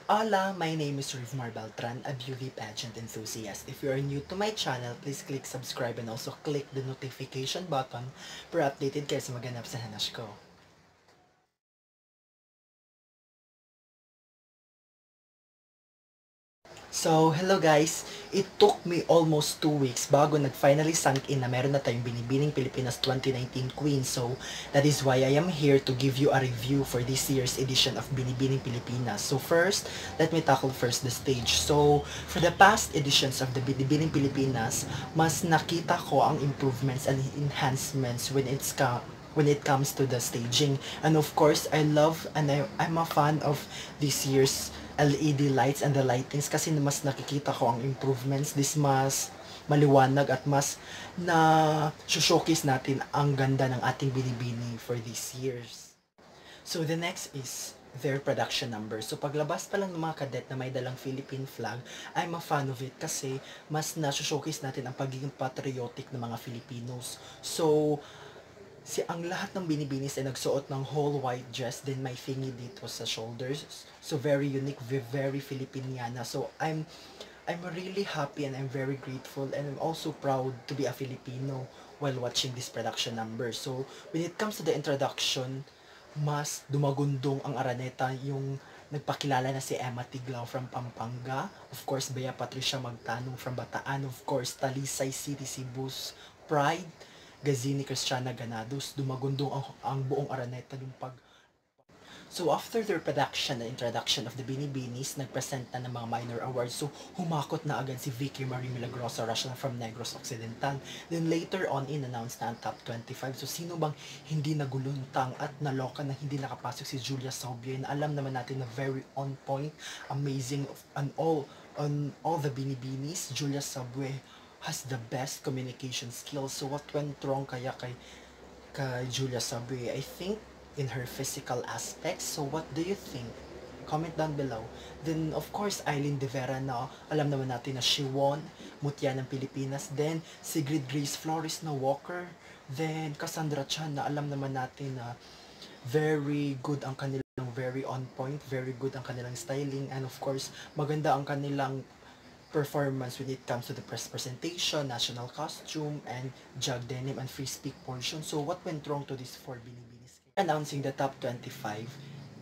Hola, my name is Rivmar Beltran, a beauty pageant enthusiast. If you are new to my channel, please click subscribe and also click the notification button para updated kayo sa maganap sa hanash ko. So, hello guys! It took me almost 2 weeks bago nag-finally sunk in na meron na tayong Binibining Pilipinas 2019 Queen. So, that is why I am here to give you a review for this year's edition of Binibining Pilipinas. So first, let me tackle first the stage. So, for the past editions of the Binibining Pilipinas, mas nakita ko ang improvements and enhancements when it comes to the staging. And of course, I love and I'm a fan of this year's LED lights and the lightings kasi mas nakikita ko ang improvements. This mas maliwanag at mas na showcase natin ang ganda ng ating binibini for these years. So the next is their production number. So paglabas pa lang ng mga cadet na may dalang Philippine flag, I'm a fan of it kasi mas na-showcase natin ang pagiging patriotic ng mga Filipinos. So ang lahat ng binibinis ay nagsuot ng whole white dress, then may thingy dito sa shoulders. So very unique, very Filipiniana. So I'm really happy and I'm very grateful and I'm also proud to be a Filipino while watching this production number. So when it comes to the introduction, mas dumagundong ang Araneta, yung nagpakilala na si Emma Tiglao from Pampanga, of course Bea Patricia Magtanong from Bataan, of course Talisay City, Cebu's Pride, Gazini Cristiana Ganados, dumagundong ang buong Araneta yung pag. So after their production and introduction of the Binibinis, nagpresent na ng mga minor awards. So humakot na agad si Vicky Marie Milagrosa Rush from Negros Occidental. Then later on, in-announced na ang top 25. So sino bang hindi naguluntang at naloka na hindi nakapasok si Julia Saubie na alam naman natin na very on point, amazing on all the Binibinis. Julia Saubie has the best communication skills. So what went wrong kaya kay Julia Saubie? I think in her physical aspects. So what do you think? Comment down below. Then of course Eileen De Vera na alam naman natin na she won Mutya ng Pilipinas. Then Sigrid Grace Flores na Walker. Then Cassandra Chan na alam naman natin na very good ang kanilang, very on point, very good ang kanilang styling, and of course maganda ang kanilang performance when it comes to the press presentation, national costume, and jug denim and free speak portion. So what went wrong to these four binibinis? Announcing the top 25,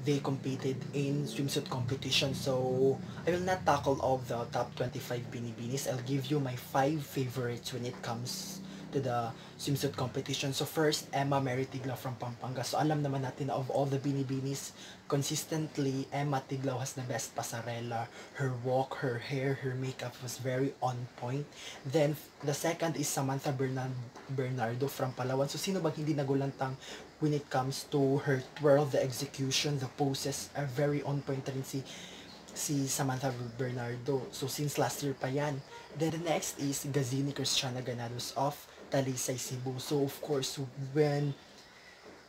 they competed in swimsuit competition. So I will not tackle all the top 25 binibinis. I'll give you my 5 favorites when it comes to the swimsuit competition. So first, Emma Mary Tiglao from Pampanga. So alam naman natin na of all the binibinis, consistently, Emma Tiglao has the best pasarela. Her walk, her hair, her makeup was very on point. Then, the second is Samantha Bernardo from Palawan. So sino bang hindi nagulantang when it comes to her twirl, the execution, the poses are very on point rin si Samantha Bernardo. So, since last year pa yan. Then, the next is Gazini Cristiana Ganados of Talisay, Cebu. So, of course, when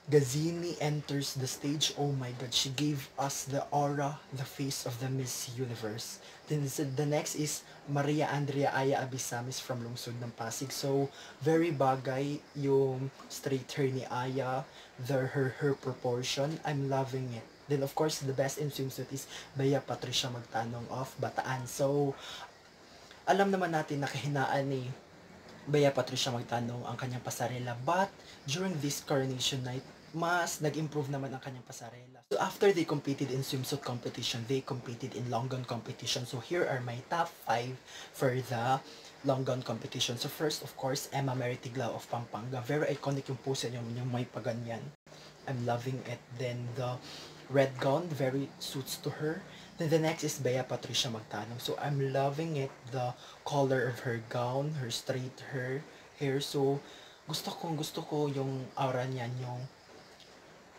Gazini enters the stage, oh my god, she gave us the aura, the face of the Miss Universe. Then, the next is Maria Andrea Aya Abisamis from Lungsod ng Pasig. So, very bagay yung straight hair ni Aya, her proportion. I'm loving it. Then of course, the best in swimsuit is Bea Patricia Magtanong of Bataan. So, alam naman natin na kahinaan ni Bea Patricia Magtanong ang kanyang pasarela. But, during this coronation night, mas nag-improve naman ang kanyang pasarela. So, after they competed in swimsuit competition, they competed in long gown competition. So, here are my top 5 for the long gown competition. So, first, of course, Emma Mary Tiglao of Pampanga. Very iconic yung pose niya, yung may paganyan. I'm loving it. Then, the red gown very suits to her. Then the next is Bea Patricia Magtanong. So I'm loving it, the color of her gown, her straight hair. So gusto ko yung aura niyan yung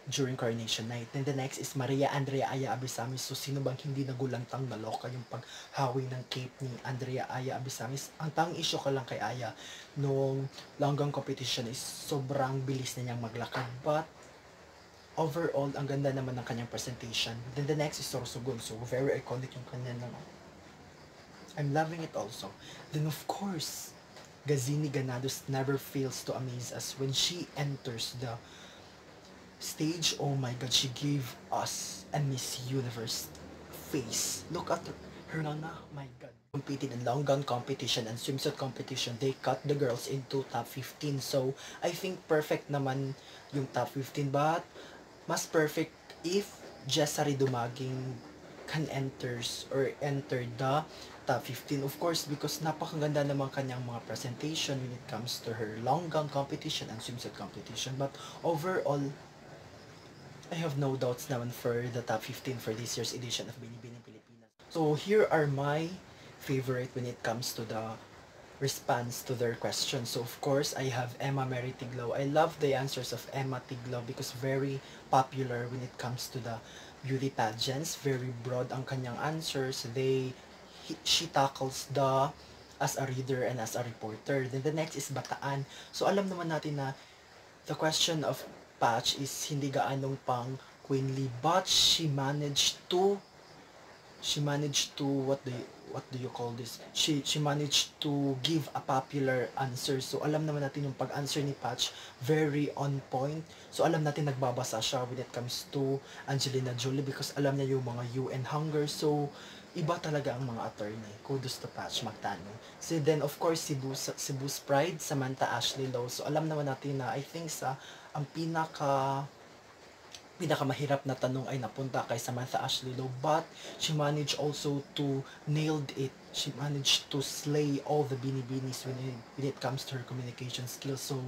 during coronation night. Then the next is Maria Andrea Aya Abisamis. So sino bang hindi nagulantang naloka yung paghawi ng cape ni Andrea Aya Abisamis. Ang tang issue ko lang kay Aya nung long gown competition is sobrang bilis na niyang maglakad, but overall, ang ganda naman ng kanyang presentation. Then the next is Sorsogon. So, very iconic yung kanya ng. I'm loving it also. Then of course, Gazini Ganados never fails to amaze us when she enters the stage. Oh my god, she gave us a Miss Universe face. Look at her nana. My God. Competed in long gun competition and swimsuit competition. They cut the girls into top 15. So, I think perfect naman yung top 15. But, mas perfect if Jessary Dumaging can enter the top 15, of course, because napakaganda naman kanyang mga presentation when it comes to her long gun competition and swimsuit competition. But overall, I have no doubts naman for the top 15 for this year's edition of Binibining Pilipinas. So here are my favorite when it comes to the response to their questions. So of course, I have Emma Mary Tiglaw. I love the answers of Emma Tiglaw because very popular when it comes to the beauty pageants. Very broad ang kanyang answers. She tackles the as a reader and as a reporter. Then the next is Bataan. So alam naman natin na the question of Patch is hindi gaanong pang queenly, but she managed to what do you call this? She managed to give a popular answer. So alam naman natin yung pag-answer ni Patch very on point. So alam natin nagbabasa siya when it comes to Angelina Jolie because alam niya yung mga UN hunger. So iba talaga ang mga attorney. Kudos to Patch magtanong. So then of course Cebu's Pride, Samantha Ashley Lowe. So alam naman natin na I think ang pinakamahirap na tanong ay napunta kay Samantha Ashley Lowe, but she managed also to nailed it. She managed to slay all the binibinis when it comes to her communication skills. So,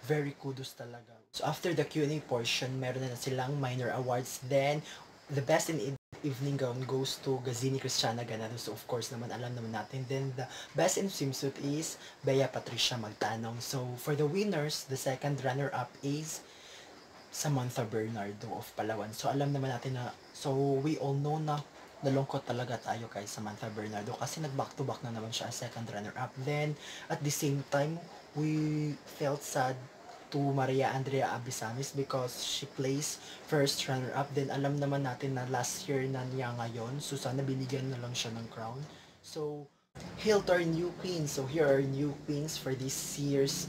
very kudos talaga. So, after the Q&A portion, meron na silang minor awards. Then, the best in evening gown goes to Gazini Cristiana Ganado. So, of course naman, alam naman natin. Then, the best in swimsuit is Bea Patricia Magtanong. So, for the winners, the second runner-up is Samantha Bernardo of Palawan. So, alam naman natin na, so, we all know na nalungkot talaga tayo kay Samantha Bernardo kasi nag-back-to-back na naman siya as second runner-up. Then, at the same time, we felt sad to Maria Andrea Abisamis because she placed first runner-up. Then, alam naman natin na last year na niya ngayon. So, sana binigyan na lang siya ng crown. So, hail to our new queens. So here are new queens for this year's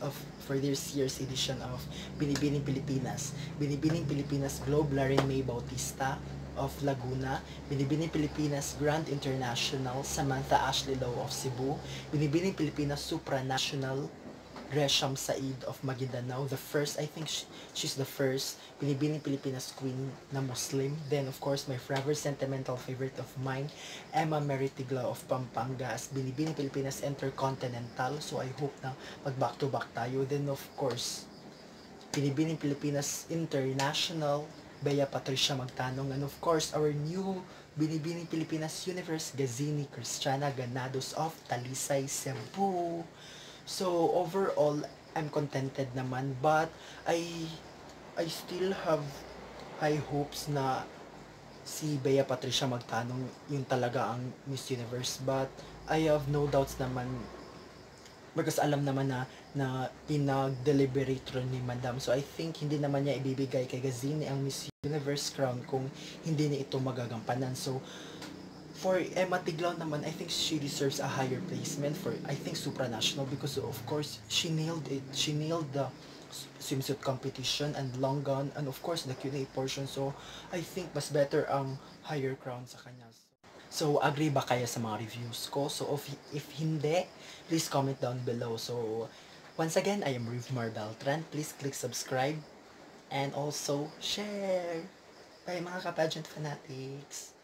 edition of Binibining Pilipinas. Binibining Pilipinas Globe, Laren May Bautista of Laguna. Binibining Pilipinas Grand International, Samantha Ashley Lowe of Cebu. Binibining Pilipinas Supranational, Gresham Said of Maguindanao. The first, I think she's the first Binibining Pilipinas queen na Muslim. Then of course, my forever sentimental favorite of mine, Emma Mary Tiglaw of Pampanga as Binibining Pilipinas Intercontinental. So I hope na mag back to back tayo. Then of course, Binibining Pilipinas International, Bea Patricia Magtanong. And of course, our new Binibining Pilipinas Universe, Gazini Cristiana Ganados of Talisay, Cebu. So, overall, I'm contented naman, but I still have high hopes na si Bea Patricia Magtanong yung talaga ang Miss Universe, but I have no doubts naman because alam naman na pinag-deliberate rin ni Madam. So, I think hindi naman niya ibibigay kay Gazini ang Miss Universe crown kung hindi niya ito magagampanan. So, for Emma Tiglaw naman, I think she deserves a higher placement for, I think, supranational because of course, she nailed it. She nailed the swimsuit competition and long gun and of course, the Q&A portion. So, I think mas better ang higher crown sa kanya. So, agree ba kayo sa mga reviews ko? So, if hindi, please comment down below. So, once again, I am Rivmar Beltran. Please click subscribe and also share. Bye mga ka-pageant fanatics!